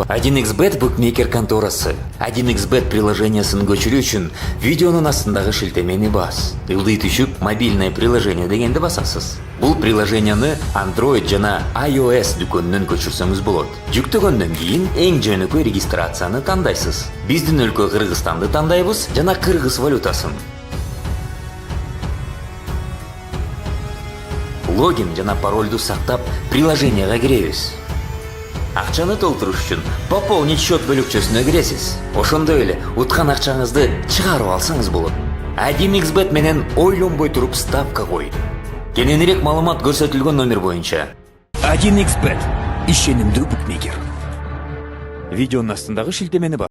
1xbet букмекер конторасы. 1xbet приложениясын көчүрүү үчүн видеонун астындагы шилтемени бас. Ылдый түшүп мобильное приложение дегенди басасыз. Бул приложенияны Android жана iOS дүкөнүнөн көчүрсөңүз болот. Жүктөгөндөн кийин эң жөнөкөй регистрацияны тандайсыз. Биздин өлкө Кыргызстанды тандайбыз жана кыргыз валютасын. Логин жана парольду сактап приложенияга киребиз. Акчаны толтуруш үчүн пополнить счет бөлүкчөсүнө киресиз. Ошондой эле уткан акчаңызды чыгарып алсаңыз болот. 1xbet менен ойлонбой туруп ставка кой. Кененирээк маалымат көрсөтүлгөн номер боюнча. 1xbet ишенимдүү букмекер. Видеонун астындагы шилтемени бар.